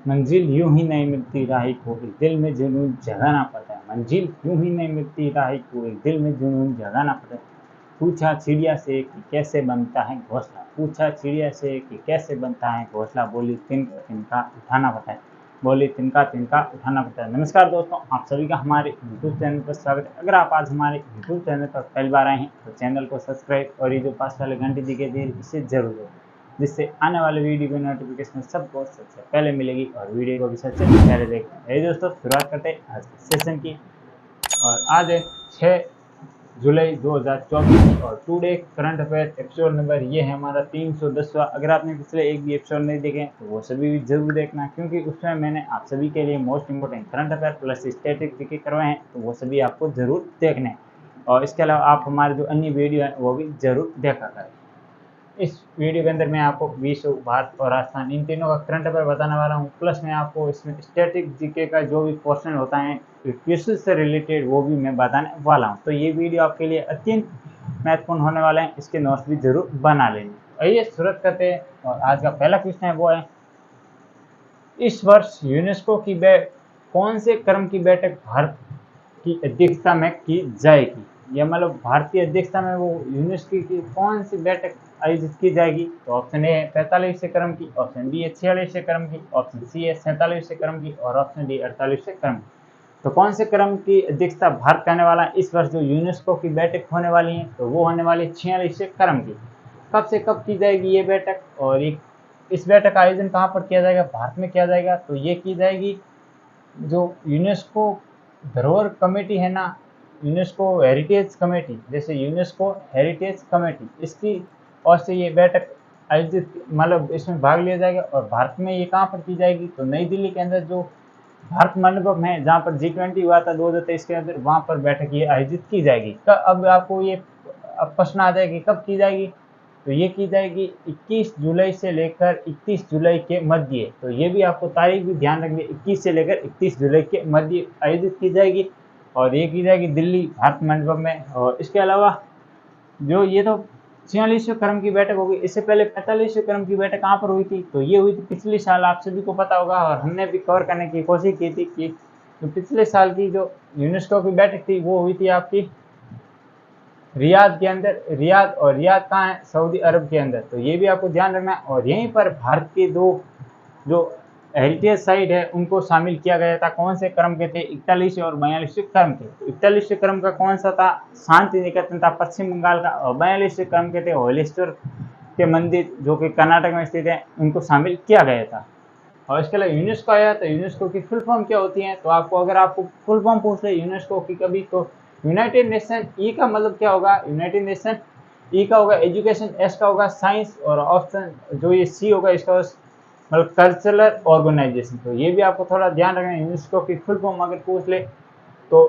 मंजिल यूं ही नहीं मिलती राही को, एक दिल में जुनून जगाना पड़ता है। मंजिल यूं ही नहीं मिलती राही को, एक दिल में जुनून जगाना पड़ता है। पूछा चिड़िया से कि कैसे बनता है घोंसला, पूछा चिड़िया से कि कैसे बनता है घोंसला, बोली तिनका तिनका उठाना पड़ता है, बोली तिनका तिनका उठाना पड़ता है। नमस्कार दोस्तों, आप सभी का हमारे यूट्यूब चैनल पर स्वागत है। अगर आप आज हमारे यूट्यूब चैनल पर पहली बार आए हैं तो चैनल को सब्सक्राइब और ये जो पास वाले घंटी दिखाई दे रही इसे जरूर करें, जिससे आने वाले वीडियो की नोटिफिकेशन सबको सबसे पहले मिलेगी और वीडियो को भी सबसे पहले देखना है। दोस्तों, शुरुआत करते हैं आज के सेशन की। और आज है 6 जुलाई 2024 और today current affair episode number ये है हमारा 310वां। अगर आपने पिछले एक भी एपिसोड नहीं देखे तो वो सभी भी जरूर देखना, क्योंकि उसमें मैंने आप सभी के लिए most important current affair plus statistics करवाए हैं, तो वो सभी आपको जरूर देखने हैं। और इसके अलावा आप हमारे जो अन्य वीडियो हैं वो भी जरूर देखा करें। इस वीडियो के अंदर मैं आपको विश्व, भारत और राजस्थान इन तीनों का करंट अफेयर बताने वाला हूँ। प्लस मैं आपको इसमें स्टैटिक जीके का जो भी पोर्शन होता है क्विज़ से रिलेटेड वो भी मैं बताने वाला हूँ। तो ये वीडियो आपके लिए अत्यंत महत्वपूर्ण होने वाला है, इसके नोट्स भी जरूर बना लेंगे। आइए शुरुआत करते हैं। और आज का पहला क्वेश्चन है वो है, इस वर्ष यूनेस्को की कौन से क्रम की बैठक भारत की अध्यक्षता में की जाएगी। या मतलब भारतीय अध्यक्षता में वो यूनेस्को की कौन सी बैठक आयोजित की जाएगी। तो ऑप्शन ए है 45वें क्रम की, ऑप्शन बी है 46वें क्रम की, ऑप्शन सी है 47वें क्रम की और ऑप्शन डी 48वें क्रम की। तो कौन से क्रम की अध्यक्षता भारत करने वाला है इस वर्ष जो यूनेस्को की बैठक होने वाली है, तो वो होने वाली 46वें क्रम की। कब से कब की जाएगी ये बैठक, और ये इस बैठक का आयोजन कहाँ पर किया जाएगा, भारत में किया जाएगा। तो ये की जाएगी जो यूनेस्को धरोहर कमेटी है ना, यूनेस्को हेरिटेज कमेटी, जैसे यूनेस्को हेरिटेज कमेटी, इसकी ओर से ये बैठक आयोजित मतलब इसमें भाग लिया जाएगा। और भारत में ये कहाँ पर की जाएगी, तो नई दिल्ली के अंदर जो भारत मंडपम है जहाँ पर G20 हुआ था 2023 के अंदर, वहाँ पर बैठक ये आयोजित की जाएगी। अब आपको ये अब प्रश्न आ जाएगी कब की जाएगी। तो ये की जाएगी 21 जुलाई से लेकर 31 जुलाई के मध्य। तो ये भी आपको तारीख भी ध्यान रखनी, 21 से लेकर 31 जुलाई के मध्य आयोजित की जाएगी और ये की जाएगी दिल्ली भारत मंडपम में। और इसके अलावा जो ये तो 46वें क्रम की बैठक होगी, इससे पहले 45वें क्रम की बैठक कहाँ पर हुई थी, तो ये हुई थी पिछले साल, आप सभी को पता होगा। और हमने भी कवर करने की कोशिश की थी कि तो पिछले साल की जो यूनेस्को की बैठक थी वो हुई थी आपकी रियाद के अंदर। रियाद, और रियाद कहाँ है, सऊदी अरब के अंदर। तो ये भी आपको ध्यान रखना है। और यहीं पर भारत के दो जो हेरिटेज साइट है उनको शामिल किया गया था। कौन से क्रम के थे, 41वें और 42वें क्रम के। 41वें क्रम का कौन सा था, शांति निकेतन था पश्चिम बंगाल का। और 42वें क्रम के थे होलेश्वर के मंदिर जो कि कर्नाटक में स्थित है, उनको शामिल किया गया था। और इसके अलावा यूनेस्को आया, तो यूनेस्को की फुल फॉर्म क्या होती है, तो आपको अगर आपको फुल फॉर्म पूछ ले यूनेस्को की कभी, तो यूनाइटेड नेशन, ई का मतलब क्या होगा, यूनाइटेड नेशन, ई का होगा एजुकेशन, एस का होगा साइंस और ऑप्शन जो ये सी होगा इसका मतलब कल्चरल ऑर्गेनाइजेशन। तो ये भी आपको थोड़ा ध्यान रखना है। यूनेस्को की फुल फॉर्म अगर पूछ ले तो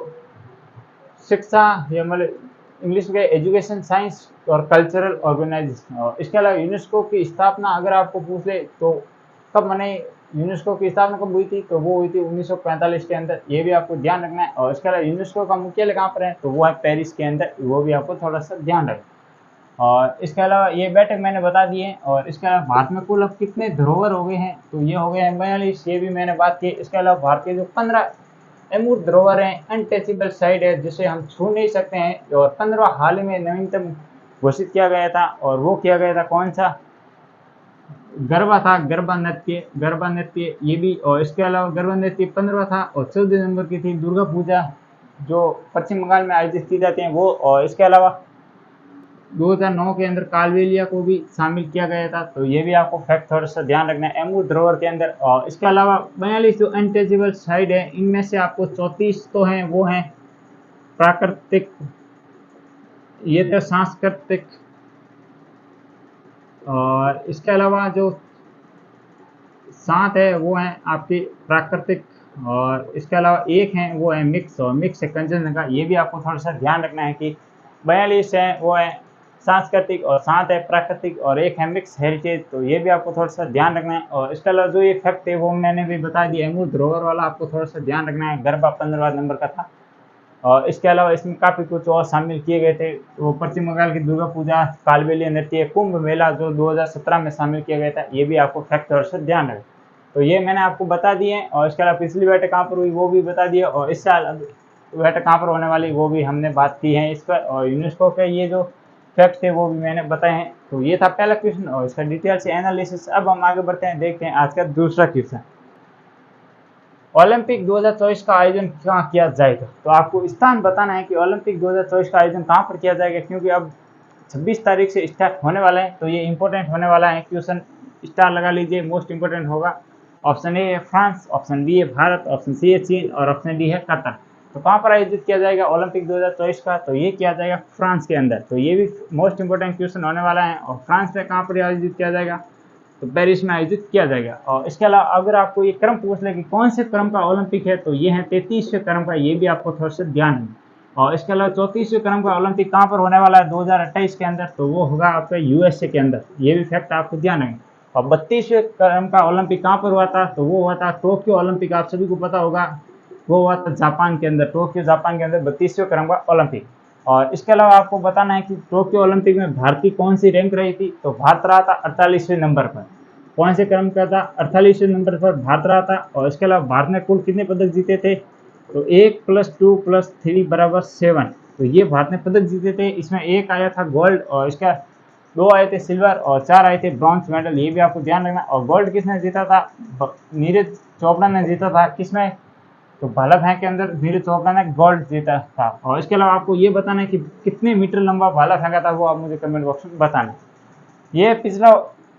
शिक्षा, या मतलब इंग्लिश में एजुकेशन, साइंस और कल्चरल ऑर्गेनाइजेशन। और इसके अलावा यूनेस्को की स्थापना अगर आपको पूछ ले तो कब मनाई, यूनेस्को की स्थापना कब हुई थी, तो वो हुई थी 1945 के अंदर। ये भी आपको ध्यान रखना है। और इसके अलावा यूनेस्को का मुख्यालय कहाँ पर है, तो वो है पेरिस के अंदर, वो भी आपको थोड़ा सा ध्यान रखना। और इसके अलावा ये बैठक मैंने बता दी है। और इसके अलावा भारत में कुल अब कितने धरोहर हो गए हैं, तो ये हो गए हैं 42, ये भी मैंने बात की। इसके अलावा भारत के जो 15 अमूर्त धरोहर है, अनटचेबल साइट है जिसे हम छू नहीं सकते हैं, और 15 हाल में नवीनतम घोषित किया गया था। और वो किया गया था कौन सा, गरबा था, गरबा नृत्य ये भी। और इसके अलावा गरबा नृत्य 15 था। और 14 नंबर की थी दुर्गा पूजा जो पश्चिम बंगाल में आयोजित की जाती है वो। और इसके अलावा 2009 के अंदर कालबेलिया को भी शामिल किया गया था। तो ये भी आपको फैक्ट थोड़ा सा ध्यान रखना है अमूर्त धरोहर के अंदर। और इसके अलावा 42 जो अनटचेबल साइट है, इनमें से आपको 34 तो हैं वो हैं प्राकृतिक, ये तो सांस्कृतिक। और इसके अलावा जो 7 है वो हैं आपकी प्राकृतिक। और इसके अलावा एक है वो है मिक्स, और मिक्स है कंचनजंगा। ये भी आपको थोड़ा सा ध्यान रखना है कि 42 है वो है सांस्कृतिक और 7 है प्राकृतिक और एक है मिक्स हेरिटेज। तो ये भी आपको थोड़ा सा ध्यान रखना है। और इसके अलावा जो ये फैक्ट है वो मैंने भी बता दिया, अमूर्त धरोहर वाला आपको थोड़ा सा ध्यान रखना है। गरबा 15 नंबर का था। और इसके अलावा इसमें काफ़ी कुछ और शामिल किए गए थे, वो पश्चिम बंगाल की दुर्गा पूजा, कालबेलिया नृत्य, कुंभ मेला जो 2017 में शामिल किया गया था। ये भी आपको फैक्ट थोड़ा सा ध्यान रखें। तो ये मैंने आपको बता दिए हैं। और इसके अलावा पिछली बैठक कहाँ पर हुई वो भी बता दिए, और इस साल बैठक कहाँ पर होने वाली वो भी हमने बात की है इस पर। और यूनेस्को के ये जो फैक्ट थे वो भी मैंने बताए हैं। तो ये था पहला क्वेश्चन और इसका डिटेल से एनालिसिस। अब हम आगे बढ़ते हैं, देखते हैं आज का दूसरा क्वेश्चन। ओलंपिक 2024 का आयोजन कहाँ किया जाएगा? तो आपको स्थान बताना है कि ओलंपिक 2024 का आयोजन कहाँ पर किया जाएगा, क्योंकि अब 26 तारीख से स्टार्ट होने वाला है। तो ये इंपॉर्टेंट होने वाला है क्वेश्चन, स्टार लगा लीजिए, मोस्ट इंपॉर्टेंट होगा। ऑप्शन ए है फ्रांस, ऑप्शन बी है भारत, ऑप्शन सी है चीन और ऑप्शन डी है कतर। तो कहाँ पर आयोजित किया जाएगा ओलंपिक 2024 का? तो ये किया जाएगा फ्रांस के अंदर। तो ये भी मोस्ट इंपॉर्टेंट क्वेश्चन होने वाला है। और फ्रांस में कहाँ पर आयोजित किया जाएगा? तो पेरिस में आयोजित किया जाएगा। और इसके अलावा अगर आपको ये क्रम पूछ ले कि कौन से क्रम का ओलंपिक है, तो ये है 33वें क्रम का, ये भी आपको थोड़ा सा ध्यान है। और इसके अलावा 34वें क्रम का ओलंपिक कहाँ पर होने वाला है 2028 के अंदर? तो वो होगा आपका यूएसए के अंदर, ये भी फैक्ट आपको ध्यान है। और 32वें क्रम का ओलंपिक कहाँ पर हुआ था? तो वो हुआ था टोक्यो ओलंपिक, आप सभी को पता होगा, वो हुआ था जापान के अंदर, टोक्यो जापान के अंदर 32वें क्रम का ओलंपिक। और इसके अलावा आपको बताना है कि टोक्यो ओलंपिक में भारत की कौन सी रैंक रही थी? तो भारत रहा था 48वें नंबर पर। कौन से क्रम का था? 48वें नंबर पर भारत रहा था। और इसके अलावा भारत ने कुल कितने पदक जीते थे? तो 1 + 2 + 3 = 7। तो ये भारत ने पदक जीते थे। इसमें एक आया था गोल्ड, और इसका 2 आए थे सिल्वर और 4 आए थे ब्रॉन्ज मेडल, ये भी आपको ध्यान रखना। और गोल्ड किसने जीता था? नीरज चोपड़ा ने जीता था। किसमें? तो भाला फेंक के अंदर नीरज चोपड़ा ने गोल्ड जीता था। और इसके अलावा आपको ये बताना है कि कितने मीटर लंबा भाला फेंका था, वो आप मुझे कमेंट बॉक्स में बताना। ये पिछला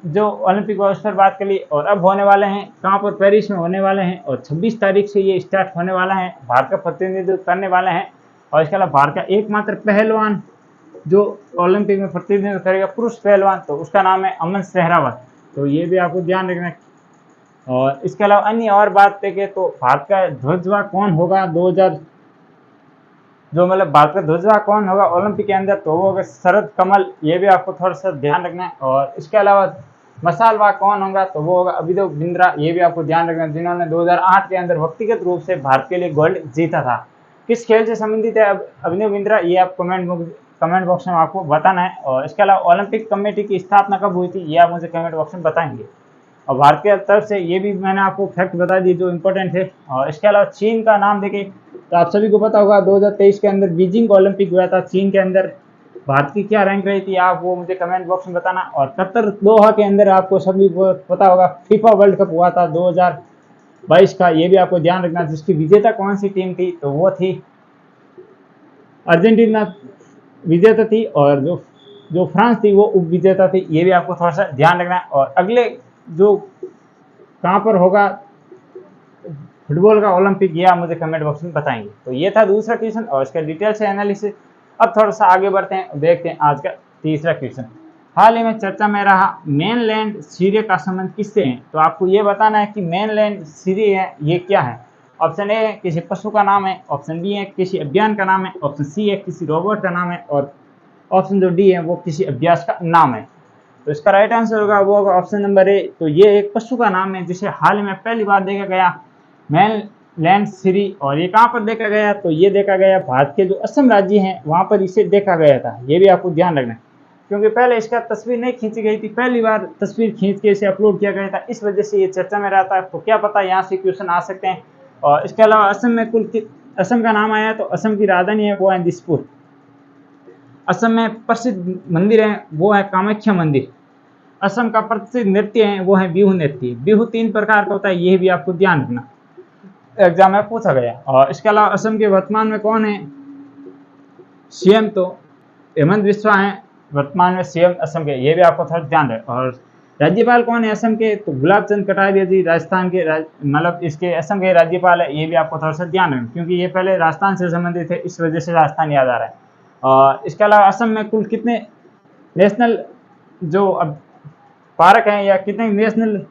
जो ओलंपिक उस पर बात कर ली। और अब होने वाले हैं कहाँ पर? पेरिस में होने वाले हैं। और 26 तारीख से ये स्टार्ट होने वाला है। भारत का प्रतिनिधित्व करने वाले हैं। और इसके अलावा भारत का एकमात्र पहलवान जो ओलंपिक में प्रतिनिधित्व करेगा, पुरुष पहलवान, तो उसका नाम है अमन सहरावत। तो ये भी आपको ध्यान रखना है। और इसके अलावा अन्य और बात देखें तो भारत का ध्वजवाहक कौन होगा 2000, जो मतलब भारत का ध्वजवाहक कौन होगा ओलंपिक के अंदर? तो वो होगा शरद कमल, ये भी आपको थोड़ा सा ध्यान रखना है। और इसके अलावा मसालवाहक कौन होगा? तो वो होगा अभिनव बिंद्रा, ये भी आपको ध्यान रखना है, जिन्होंने 2008 के अंदर व्यक्तिगत रूप से भारत के लिए गोल्ड जीता था। किस खेल से संबंधित है अभिनव बिंद्रा? ये आप कमेंट बॉक्स में आपको बताना है। और इसके अलावा ओलंपिक कमेटी की स्थापना कब हुई थी, ये आप मुझे कमेंट बॉक्स में बताएंगे। और भारत की तरफ से ये भी मैंने आपको फैक्ट बता दिए जो इंपॉर्टेंट है। और इसके अलावा चीन का नाम देखें तो आप सभी को पता होगा 2023 के अंदर बीजिंग ओलंपिक हुआ था चीन के अंदर, भारत की क्या रैंक रही थी, आप वो मुझे कमेंट बॉक्स में बताना। और कतर दोहा के अंदर आपको सभी को पता होगा फीफा वर्ल्ड कप हुआ था 2022 का, ये भी आपको ध्यान रखना। जिसकी विजेता कौन सी टीम थी? तो वो थी अर्जेंटीना विजेता थी, और जो फ्रांस थी वो उप विजेता थी, ये भी आपको थोड़ा सा ध्यान रखना है। और अगले जो कहाँ पर होगा फुटबॉल का ओलंपिक, ये आप मुझे कमेंट बॉक्स में बताएंगे। तो ये था दूसरा क्वेश्चन और इसका डिटेल से एनालिसिस। अब थोड़ा सा आगे बढ़ते हैं, देखते हैं आज का तीसरा क्वेश्चन। हाल ही में चर्चा में रहा मेनलैंड सीरिया का संबंध किससे है? तो आपको ये बताना है कि मेनलैंड सीरिया है ये क्या है। ऑप्शन ए है किसी पशु का नाम है, ऑप्शन बी है किसी अभियान का नाम है, ऑप्शन सी है किसी रोबोट का नाम है, और ऑप्शन जो डी है वो किसी अभ्यास का नाम है। तो इसका राइट आंसर होगा वो होगा ऑप्शन नंबर ए। तो ये एक पशु का नाम है जिसे हाल में पहली बार देखा गया मेनलैंड सीरी। और ये कहाँ पर देखा गया? तो ये देखा गया भारत के जो असम राज्य हैं वहाँ पर इसे देखा गया था, ये भी आपको ध्यान रखना है, क्योंकि पहले इसका तस्वीर नहीं खींची गई थी, पहली बार तस्वीर खींच के इसे अपलोड किया गया था, इस वजह से ये चर्चा में रहता है। तो क्या पता यहाँ से क्वेश्चन आ सकते हैं। और इसके अलावा असम में असम का नाम आया तो असम की राजधानी है वो है दिसपुर। असम में प्रसिद्ध मंदिर है वो है कामाख्या मंदिर। असम का प्रसिद्ध नृत्य है वो है बिहू नृत्य। बिहू 3 प्रकार का होता है, ये भी आपको ध्यान रखना, एग्जाम में पूछा गया। और इसके अलावा असम के वर्तमान में कौन है सीएम? तो हेमंत बिस्वा हैं वर्तमान में सीएम असम के, ये भी आपको थोड़ा ध्यान रहे। और राज्यपाल कौन है असम के? तो गुलाब चंद कटारिया जी राजस्थान के मतलब इसके असम के राज्यपाल है, ये भी आपको थोड़ा सा ध्यान रखें, क्योंकि ये पहले राजस्थान से संबंधित है, इस वजह से राजस्थान याद आ रहा है। और इसके अलावा असम में कुल कितने नेशनल जो अब पार्क हैं या कितने नेशनल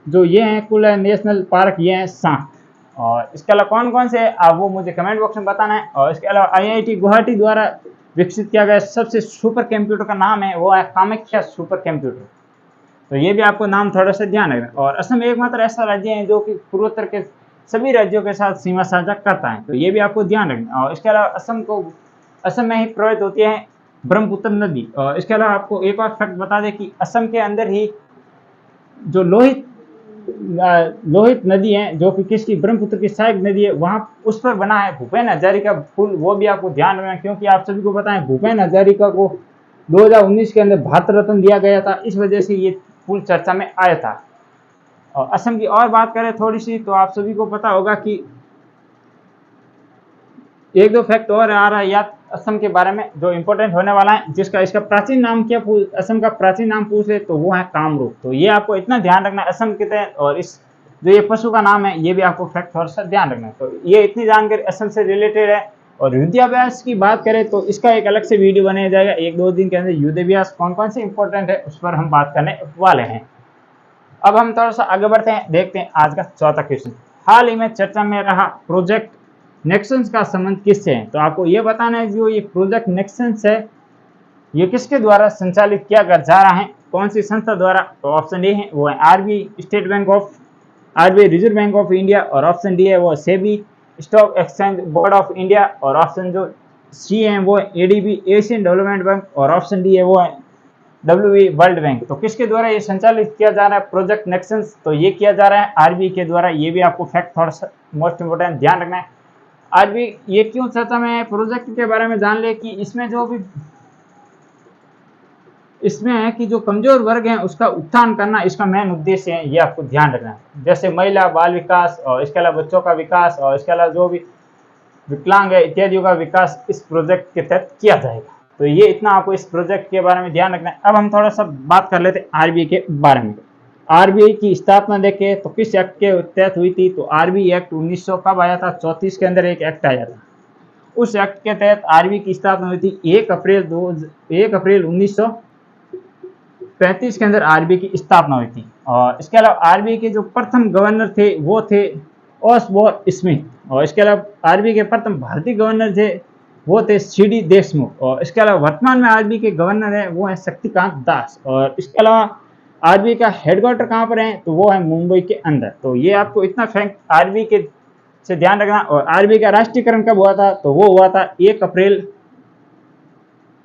जो ये हैं कुल नेशनल पार्क ये हैं 7। और इसके अलावा कौन कौन से आप वो मुझे कमेंट बॉक्स में बताना है। और इसके अलावा आईआईटी गुवाहाटी द्वारा विकसित किया गया सबसे सुपर कंप्यूटर का नाम है वो है कामाख्या सुपर कंप्यूटर। तो ये भी आपको नाम थोड़ा सा ध्यान रखना। और असम एकमात्र ऐसा राज्य है जो कि पूर्वोत्तर के सभी राज्यों के साथ सीमा साझा करता है, तो ये भी आपको ध्यान रखना। और इसके अलावा असम में ही प्रवाहित होती है ब्रह्मपुत्र नदी। और इसके अलावा आपको एक और फैक्ट बता दें कि असम के अंदर ही जो लोहित लोहित नदी है जो कि किसकी, ब्रह्मपुत्र की सहायक नदी है, वहां उस पर बना है भूपेन हजारिका पुल, वो भी आपको ध्यान रखना, क्योंकि आप सभी को पता है भूपेन हजारिका को 2019 के अंदर भारत रत्न दिया गया था, इस वजह से ये पुल चर्चा में आया था। और असम की और बात करें थोड़ी सी, तो आप सभी को पता होगा कि एक दो फैक्ट और आ रहा है याद असम के बारे में जो इंपॉर्टेंट होने वाला है, जिसका इसका प्राचीन नाम क्या, असम का प्राचीन नाम पूछे तो वो है कामरूप। तो ये आपको इतना ध्यान रखना है असम के तहत, और इस जो ये पशु का नाम है ये भी आपको फैक्ट थोड़ा सा ध्यान रखना है। तो ये इतनी जानकारी असम से रिलेटेड है। और युद्धाभ्यास की बात करें तो इसका एक अलग से वीडियो बनाया जाएगा एक दो दिन के अंदर, युद्धाभ्यास कौन कौन से इंपॉर्टेंट है उस पर हम बात करने वाले हैं। अब हम थोड़ा सा आगे बढ़ते हैं, देखते हैं आज का चौथा क्वेश्चन। हाल ही में चर्चा में रहा प्रोजेक्ट नेक्संस का संबंध किससे है? तो आपको ये बताना है जो ये प्रोजेक्ट नेक्संस है ये किसके द्वारा संचालित किया जा रहा है, कौन सी संस्था द्वारा? तो ऑप्शन ए है वो है RBI, state bank of, RBI reserve bank of India, और ऑप्शन डी है वो SEBI, stock exchange board of India, और ऑप्शन जो सी है वो है एडीबी, एशियन डेवलपमेंट बैंक, और ऑप्शन डी है वो है डब्ल्यूई, वर्ल्ड बैंक। तो किसके द्वारा ये संचालित किया जा रहा है प्रोजेक्ट नेक्संस? तो ये किया जा रहा है आरबीआई के द्वारा। ये भी आपको फैक्ट थोड़ा सा मोस्ट इंपोर्टेंट ध्यान रखना है। आरबीआई ये क्यों चर्चा में है, प्रोजेक्ट के बारे में जान ले कि इसमें जो भी इसमें है कि जो कमजोर वर्ग है उसका उत्थान करना इसका मेन उद्देश्य है, ये आपको ध्यान रखना है। जैसे महिला बाल विकास, और इसके अलावा बच्चों का विकास, और इसके अलावा जो भी विकलांग है इत्यादियों का विकास इस प्रोजेक्ट के तहत किया जाएगा। तो ये इतना आपको इस प्रोजेक्ट के बारे में ध्यान रखना है। अब हम थोड़ा सा बात कर लेते हैं आरबीआई के बारे में। आरबीआई की स्थापना देखें तो किस एक्ट के तहत हुई थी? तो आरबीआई एक्ट 1900 कब आया था? 34 के अंदर एक एक्ट आया था, उस एक्ट के तहत आरबीआई की स्थापना हुई थी 1 अप्रैल 1935 के अंदर आरबीआई की स्थापना हुई थी। और इसके अलावा आरबीआई के जो प्रथम गवर्नर थे वो थे ओसबोर्न स्मिथ, और इसके अलावा आरबीआई के प्रथम भारतीय गवर्नर थे वो थे सीडी देशमुख, और इसके अलावा वर्तमान में आरबीआई के गवर्नर है वो है शक्तिकांत दास। और इसके अलावा आरबीआई का हेडक्वार्टर कहाँ पर है? तो वो है मुंबई के अंदर। तो ये आपको इतना फैक्ट आरबीआई के से ध्यान रखना। और आरबीआई का राष्ट्रीयकरण कब हुआ था? तो वो हुआ था 1 अप्रैल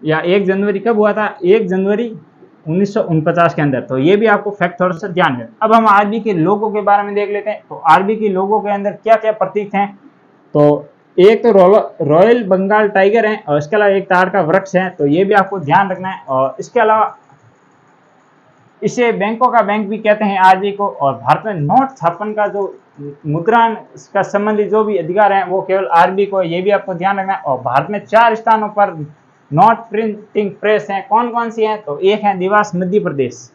या 1 जनवरी, कब हुआ था? 1 जनवरी 1949 के अंदर। तो ये भी आपको फैक्ट थोड़ा सा ध्यान रखना। अब हम आरबीआई के लोगों के बारे में देख लेते हैं। तो आरबीआई के लोगों के अंदर क्या क्या प्रतीक हैं? तो एक तो रॉयल बंगाल टाइगर है, और इसके अलावा एक ताड़ का वृक्ष है। तो ये भी आपको ध्यान रखना है। और इसके अलावा इसे बैंकों का बैंक भी कहते हैं आरबीआई को। और भारत में नोट छापन का जो मुद्रण का संबंधित जो भी अधिकार है वो केवल आरबीआई को है, ये भी आपको ध्यान रखना है। और भारत में 4 स्थानों पर नोट प्रिंटिंग प्रेस हैं, कौन कौन सी हैं? तो एक है देवास मध्य प्रदेश,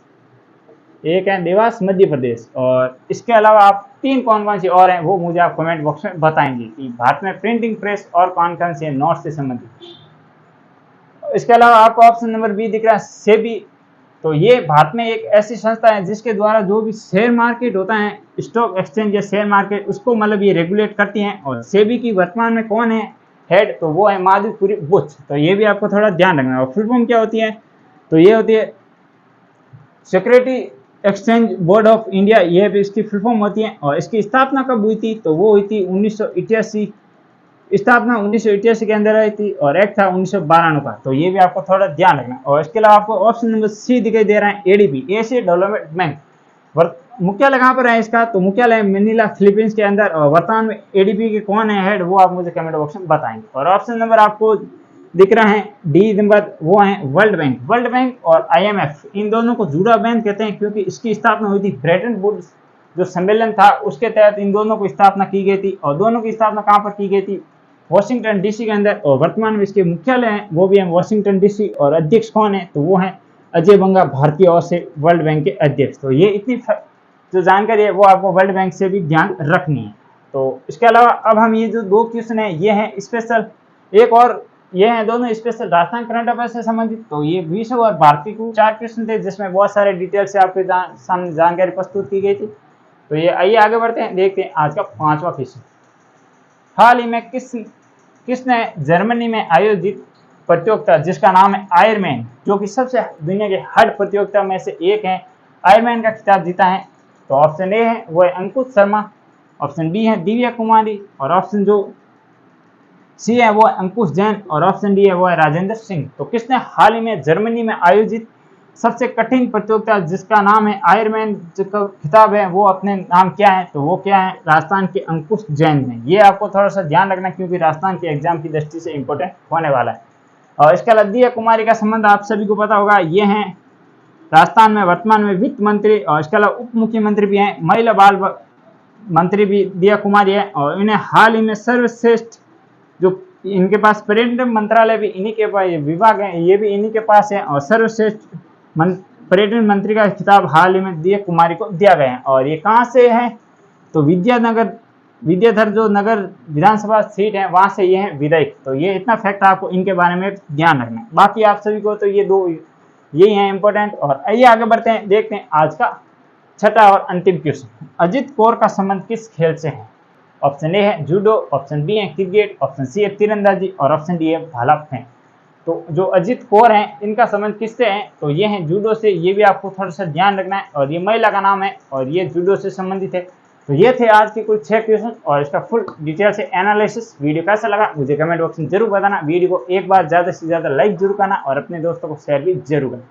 एक है देवास मध्य प्रदेश, और इसके अलावा आप 3 कौन कौन सी और हैं वो मुझे आप कमेंट बॉक्स में बताएंगे कि भारत में प्रिंटिंग प्रेस और कौन कौन सी है नोट से संबंधित। इसके अलावा आपको ऑप्शन नंबर बी दिख रहा है सेबी। तो ये भारत में एक ऐसी संस्था है जिसके द्वारा जो भी शेयर मार्केट होता है, स्टॉक एक्सचेंज या शेयर मार्केट, उसको मतलब ये रेगुलेट करती हैं। और सेबी की वर्तमान में कौन है हेड? तो वो है माधुरी बुच। तो ये भी आपको थोड़ा ध्यान रखना है। और फुल फॉर्म क्या होती है? तो ये होती है security exchange board of India, ये भी इसकी फुल फॉर्म होती है। और इसकी स्थापना कब हुई थी? तो वो हुई थी 1988, स्थापना 1988 के अंदर आई थी, और एक्ट था 1992 का। तो ये भी आपको थोड़ा ध्यान रखना। और इसके अलावा आपको ऑप्शन नंबर सी दिखाई दे रहा है एडीबी, एशियन डेवलपमेंट बैंक। मुख्यालय कहाँ पर है इसका? तो मुख्यालय मनीला फिलीपींस के अंदर। और वर्तमान में एडीबी के कौन है हेड वो आप मुझे कमेंट बॉक्स में बताएंगे। और ऑप्शन नंबर आपको दिख रहा है डी नंबर, वो है वर्ल्ड बैंक। वर्ल्ड बैंक और आईएमएफ इन दोनों को जुड़ा बैंक कहते हैं, क्योंकि इसकी स्थापना हुई थी ब्रेटन वुड्स जो सम्मेलन था उसके तहत इन दोनों को स्थापना की गई थी। और दोनों की स्थापना कहाँ पर की गई थी? वॉशिंगटन डीसी के अंदर। और वर्तमान में इसके मुख्यालय हैं वो भी है वॉशिंगटन डीसी। और अध्यक्ष कौन है? तो वो है अजय बंगा, भारतीय ओर से वर्ल्ड बैंक के अध्यक्ष। तो ये इतनी जो जानकारी है वो आपको वर्ल्ड बैंक से भी ध्यान रखनी है। तो इसके अलावा अब हम ये जो 2 क्वेश्चन है ये हैं स्पेशल, एक और ये हैं दोनों स्पेशल राजस्थान करंट अफेयर से संबंधित। तो ये विश्व और भारतीय को 4 क्वेश्चन थे जिसमें बहुत सारे डिटेल से आपके सामने जानकारी प्रस्तुत की गई थी। तो ये आइए आगे बढ़ते हैं, देखते हैं आज का 5वां क्वेश्चन। हाल ही में किसने जर्मनी में आयोजित प्रतियोगिता जिसका नाम है आयरमैन, जो कि सबसे दुनिया के हार्ड प्रतियोगिता में से एक है, आयरमैन का खिताब जीता है? तो ऑप्शन ए है वो है अंकुश शर्मा, ऑप्शन बी है दिव्या कुमारी, और ऑप्शन जो सी है वो है अंकुश जैन, और ऑप्शन डी है वो है राजेंद्र सिंह। तो किसने हाल ही में जर्मनी में आयोजित सबसे कठिन प्रतियोगिता जिसका नाम है आयरमैन, जिसका खिताब है वो अपने नाम क्या है, तो वो क्या है, राजस्थान के अंकुश जैन ने। ये आपको थोड़ा सा ध्यान रखना क्योंकि राजस्थान के एग्जाम की दृष्टि से इंपॉर्टेंट होने वाला है। और इसके अलावा दिया कुमारी का संबंध आप सभी को पता होगा, ये हैं राजस्थान में वर्तमान में वित्त मंत्री और इसके अलावा उप मुख्यमंत्री भी हैं, महिला बाल मंत्री भी दिया कुमारी है। और इन्हें हाल ही में सर्वश्रेष्ठ, जो इनके पास पर्यटन मंत्रालय भी इन्हीं के पास, विभाग है ये भी इन्हीं के पास है, और सर्वश्रेष्ठ पर्यटन मंत्री का खिताब हाल ही में दिया कुमारी को दिया गया है। और ये कहाँ से है, तो विद्याधर जो नगर विधानसभा सीट है वहां से ये है विधायक। तो ये इतना फैक्ट आपको इनके बारे में ध्यान रखना है। बाकी आप सभी को तो ये दो यही है इंपॉर्टेंट। और आइए आगे बढ़ते हैं, देखते हैं आज का छठा और अंतिम क्वेश्चन। अजित कौर का संबंध किस खेल से है? ऑप्शन ए है जूडो, ऑप्शन बी है क्रिकेट, ऑप्शन सी है तीरंदाजी और ऑप्शन डी है भाला फेंक। तो जो अजित कौर हैं इनका संबंध किससे है, तो ये है जूडो से। ये भी आपको थोड़ा सा ध्यान रखना है। और ये महिला का नाम है और ये जूडो से संबंधित है। तो ये थे आज के कुल 6 क्वेश्चन और इसका फुल डिटेल से एनालिसिस। वीडियो कैसा लगा मुझे कमेंट बॉक्स में जरूर बताना। वीडियो को एक बार ज़्यादा से ज़्यादा लाइक जरूर करना और अपने दोस्तों को शेयर भी जरूर करना।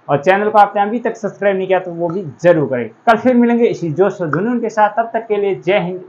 और चैनल को आपने अभी तक सब्सक्राइब नहीं किया तो वो भी जरूर करें। कल फिर मिलेंगे इसी जोश और जुनून के साथ। तब तक के लिए जय हिंद।